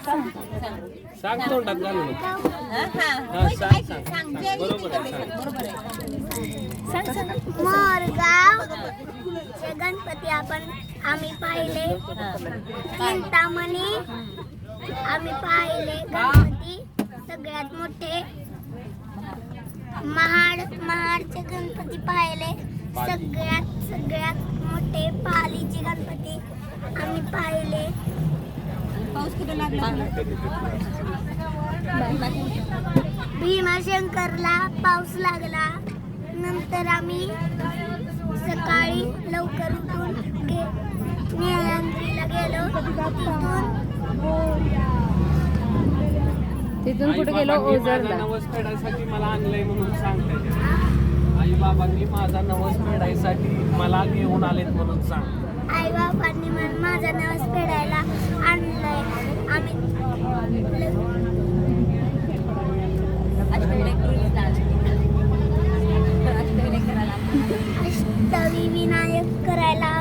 सांग तोंडात घालू नको. सांग बरोबर आहे. मोरगाव चे गणपती आम्ही पाहिले. चिंतामणी आम्ही पाहिले गणपती सगळ्यात मोठे. महाडचे गणपती पाहिले सगळ्यात मोठे. पालीचे गणपती आम्ही पाहिले. पाऊस कुठे लागला? भीमाशंकरला पाऊस लागला. नंतर आम्ही सकाळी लवकर उठून निळ्यांद्रीला गेलो. तिथून कुठे गेलो? ओझरला. नवस फेडायसाठी मला आणलंय म्हणून सांगते. आई बाबांनी माझा नवस फेडायसाठी मला घेऊन आलेत म्हणून सांग. आई बाबांनी माझा नवस फेडायला आणलंय. आम्ही अष्टविनायक करायला